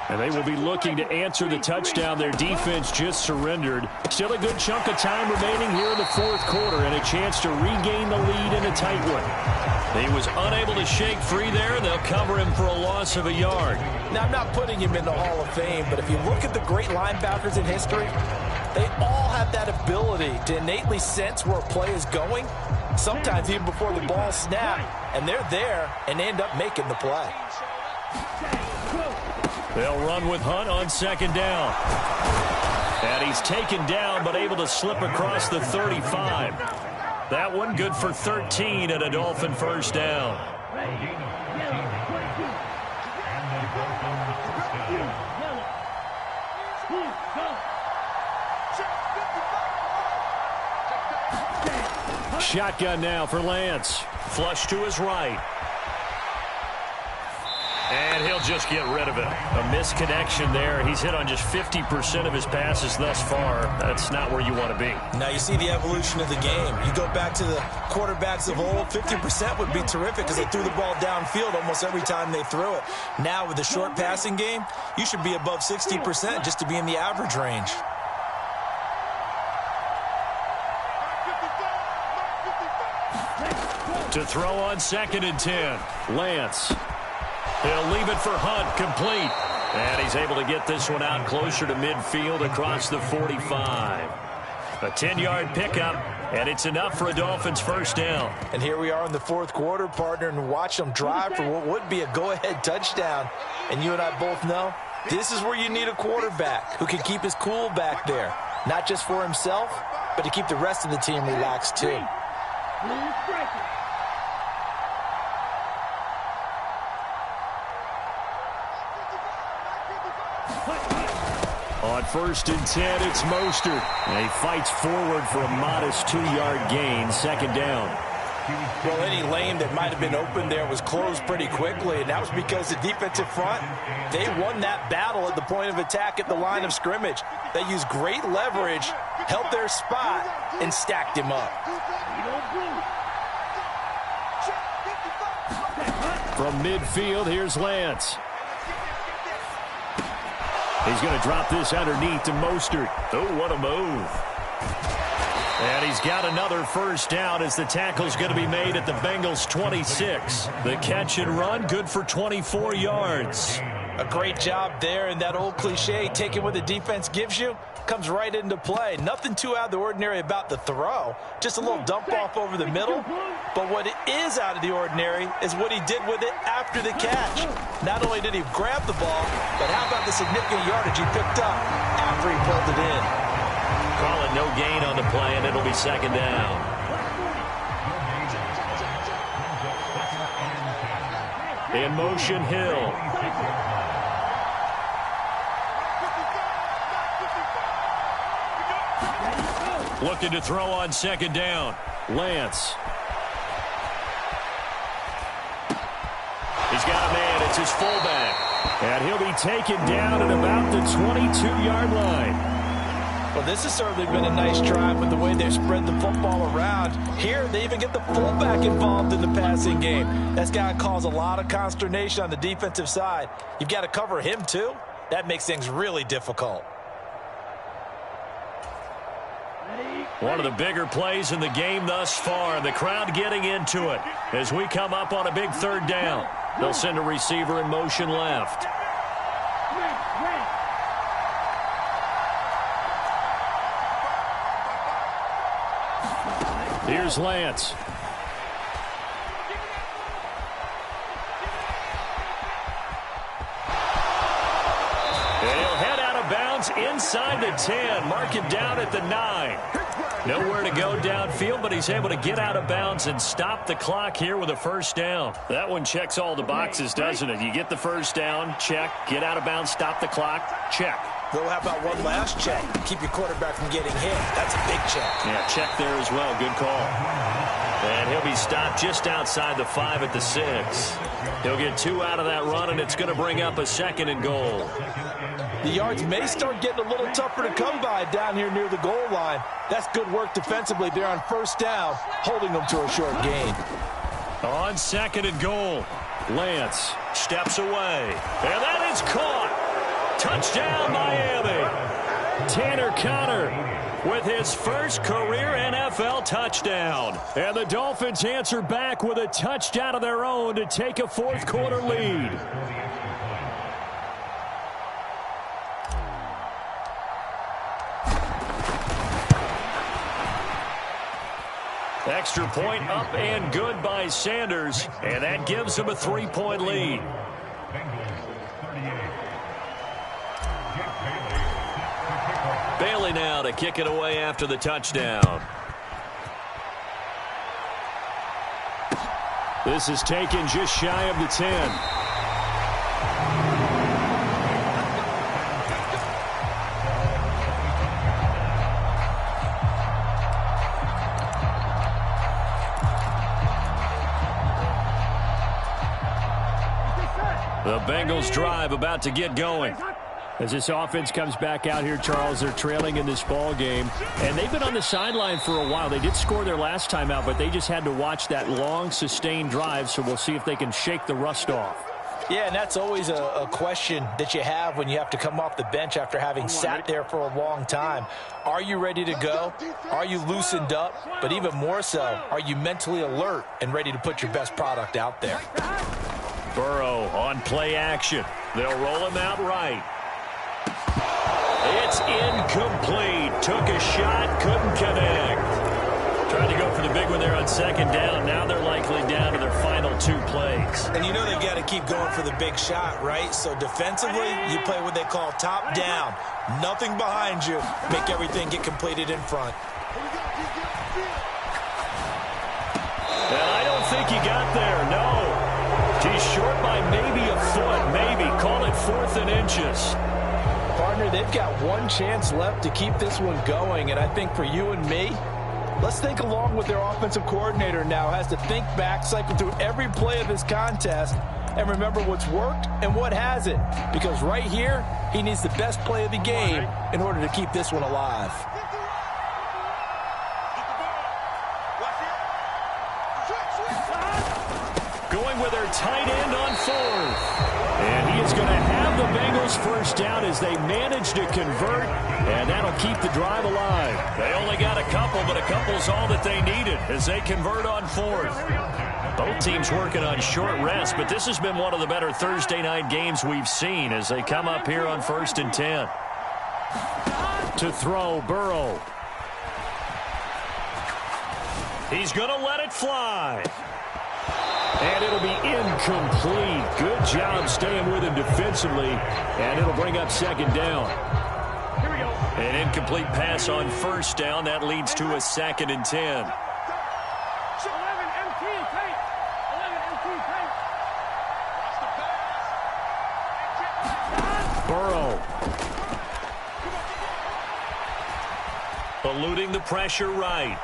And they will be looking to answer the touchdown their defense just surrendered. Still a good chunk of time remaining here in the fourth quarter and a chance to regain the lead in a tight one. He was unable to shake free there, and they'll cover him for a loss of a yard. Now, I'm not putting him in the Hall of Fame, but if you look at the great linebackers in history, they all have that ability to innately sense where a play is going, sometimes even before the ball snaps, and they're there and end up making the play. They'll run with Hunt on second down. And he's taken down but able to slip across the 35. That one good for 13 and a Dolphin first down. Shotgun now for Lance. Flush to his right. And he'll just get rid of it. A misconnection there. He's hit on just 50% of his passes thus far. That's not where you want to be. Now you see the evolution of the game. You go back to the quarterbacks of old, 50% would be terrific because they threw the ball downfield almost every time they threw it. Now with the short passing game, you should be above 60% just to be in the average range. To throw on 2nd and 10. Lance. He'll leave it for Hunt, complete. And he's able to get this one out closer to midfield across the 45. A 10-yard pickup, and it's enough for a Dolphins first down. And here we are in the fourth quarter, partner, and watch them drive for what would be a go-ahead touchdown. And you and I both know this is where you need a quarterback who can keep his cool back there. Not just for himself, but to keep the rest of the team relaxed too. On 1st and 10, it's Mostert. And he fights forward for a modest 2-yard gain, 2nd down. Well, any lane that might have been open there was closed pretty quickly, and that was because the defensive front, they won that battle at the point of attack at the line of scrimmage. They used great leverage, held their spot, and stacked him up. From midfield, here's Lance. He's going to drop this underneath to Mostert. Oh, what a move. And he's got another first down as the tackle's going to be made at the Bengals' 26. The catch and run, good for 24 yards. A great job there, and that old cliche, taking what the defense gives you, comes right into play. Nothing too out of the ordinary about the throw. Just a little dump off over the middle. But what is out of the ordinary is what he did with it after the catch. Not only did he grab the ball, but how about the significant yardage he picked up after he pulled it in. Call it no gain on the play, and it'll be 2nd down. In motion, Hill. Looking to throw on 2nd down. Lance. He's got a man. It's his fullback. And he'll be taken down at about the 22-yard line. Well, this has certainly been a nice drive with the way they've spread the football around. Here, they even get the fullback involved in the passing game. That's got to cause a lot of consternation on the defensive side. You've got to cover him, too. That makes things really difficult. One of the bigger plays in the game thus far. The crowd getting into it as we come up on a big 3rd down. They'll send a receiver in motion left. Here's Lance. And he'll head out of bounds inside the 10. Mark him down at the 9. Nowhere to go downfield, but he's able to get out of bounds and stop the clock here with a first down. That one checks all the boxes, doesn't it? You get the first down, check. Get out of bounds, stop the clock, check. Though, how about one last check? Keep your quarterback from getting hit. That's a big check. Yeah, check there as well. Good call. And he'll be stopped just outside the 5 at the 6. He'll get 2 out of that run, and it's going to bring up a 2nd and goal. The yards may start getting a little tougher to come by down here near the goal line. That's good work defensively there on first down, holding them to a short gain. On 2nd and goal. Lance steps away, and that is caught. Touchdown, Miami. Tanner Conner with his first career NFL touchdown. And the Dolphins answer back with a touchdown of their own to take a fourth-quarter lead. Extra point up and good by Sanders, and that gives him a 3-point lead. Bailey now to kick it away after the touchdown. This is taken just shy of the 10. The Bengals drive about to get going. As this offense comes back out here, Charles, they're trailing in this ball game, and they've been on the sideline for a while. They did score their last time out, but they just had to watch that long, sustained drive, so we'll see if they can shake the rust off. Yeah, and that's always a question that you have when you have to come off the bench after having sat there for a long time. Are you ready to go? Are you loosened up? But even more so, are you mentally alert and ready to put your best product out there? Burrow on play action. They'll roll him out right. It's incomplete. Took a shot, couldn't connect. Tried to go for the big one there on second down. Now they're likely down to their final 2 plays. And you know they've got to keep going for the big shot, right? So defensively, you play what they call top down. Nothing behind you. Make everything get completed in front. And I don't think he got there, no. He's short by maybe a foot, maybe. Call it 4th and inches. Partner, they've got one chance left to keep this one going, and I think for you and me, let's think along with their offensive coordinator now. Has to think back, cycle through every play of this contest, and remember what's worked and what hasn't. Because right here, he needs the best play of the game in order to keep this one alive. Going with their tight end on 4th. And he is going to have the Bengals first down as they manage to convert, and that'll keep the drive alive. They only got a couple, but a couple's all that they needed as they convert on 4th. Both teams working on short rest, but this has been one of the better Thursday night games we've seen as they come up here on 1st and 10. To throw, Burrow. He's going to let it fly. And it'll be incomplete. Good job staying with him defensively. And it'll bring up second down. An incomplete pass on first down. That leads to a 2nd and 10. Burrow. Eluding the pressure right.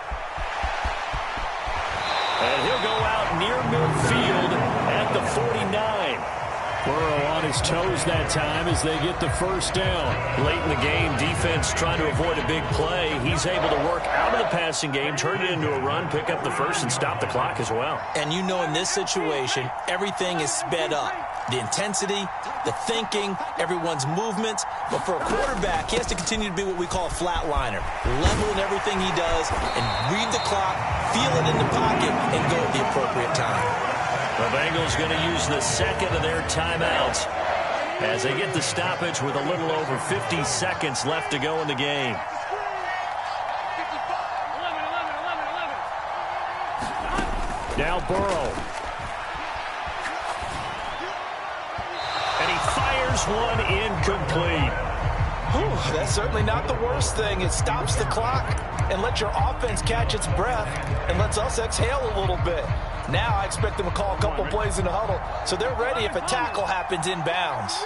And he'll go out near midfield at the 49. Burrow on his toes that time as they get the first down. Late in the game, defense trying to avoid a big play. He's able to work out of the passing game, turn it into a run, pick up the first, and stop the clock as well. And you know in this situation, everything is sped up. The intensity, the thinking, everyone's movements. But for a quarterback, he has to continue to be what we call a flatliner. Level in everything he does and read the clock, feel it in the pocket, and go at the appropriate time. The Bengals going to use the second of their timeouts as they get the stoppage with a little over 50 seconds left to go in the game. Now Burrow. And he fires one incomplete. Whew, that's certainly not the worst thing. It stops the clock and lets your offense catch its breath and lets us exhale a little bit. Now I expect them to call a couple plays in the huddle, so they're ready if a tackle happens inbounds.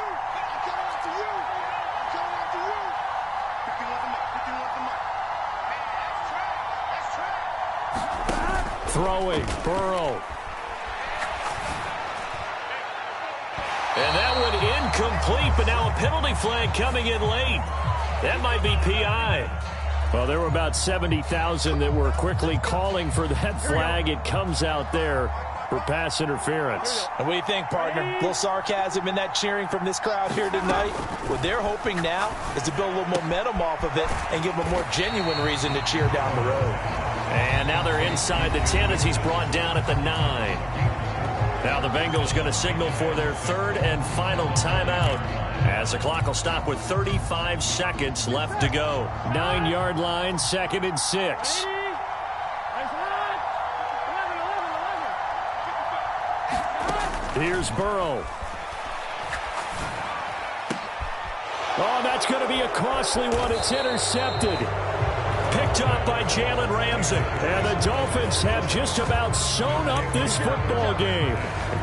Throwing, Burrow. And that one incomplete, but now a penalty flag coming in late. That might be PI. Well, there were about 70,000 that were quickly calling for that flag. It comes out there. for pass interference. And what do you think, partner? A little sarcasm in that cheering from this crowd here tonight. What they're hoping now is to build a little momentum off of it and give them a more genuine reason to cheer down the road. And now they're inside the 10 as he's brought down at the 9. Now the Bengals going to signal for their third and final timeout as the clock will stop with 35 seconds left to go. 9-yard line, 2nd and 6. Here's Burrow. Oh, that's going to be a costly one. It's intercepted. Picked up by Jalen Ramsey. And the Dolphins have just about sewn up this football game.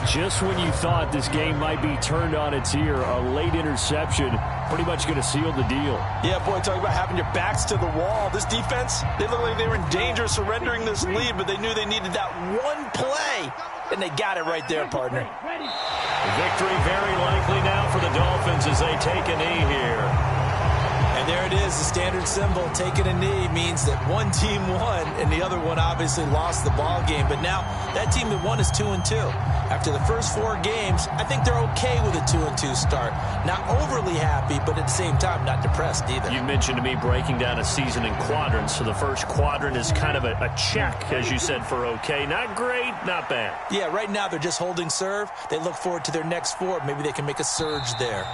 Just when you thought this game might be turned on its ear, a late interception pretty much going to seal the deal. Yeah, boy, talking about having your backs to the wall. This defense, they look like they were in danger of surrendering this lead, but they knew they needed that one play, and they got it right there, partner. Victory very likely now for the Dolphins as they take a knee here. And there it is, the standard symbol. Taking a knee means that one team won, and the other one obviously lost the ball game. But now that team that won is 2-2. After the first 4 games, I think they're okay with a 2-2 start. Not overly happy, but at the same time, not depressed either. You mentioned to me breaking down a season in quadrants. So the first quadrant is kind of a check, as you said, for okay. Not great, not bad. Yeah, right now they're just holding serve. They look forward to their next 4. Maybe they can make a surge there.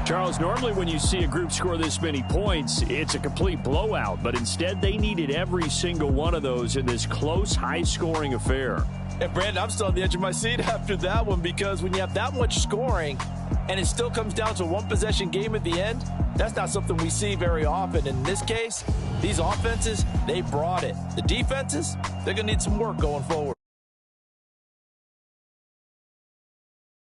Charles, normally when you see a group score this many points, it's a complete blowout. But instead, they needed every single one of those in this close, high-scoring affair. And, Brandon, I'm still on the edge of my seat after that one because when you have that much scoring and it still comes down to a one-possession game at the end, that's not something we see very often. In this case, these offenses, they brought it. The defenses, they're going to need some work going forward.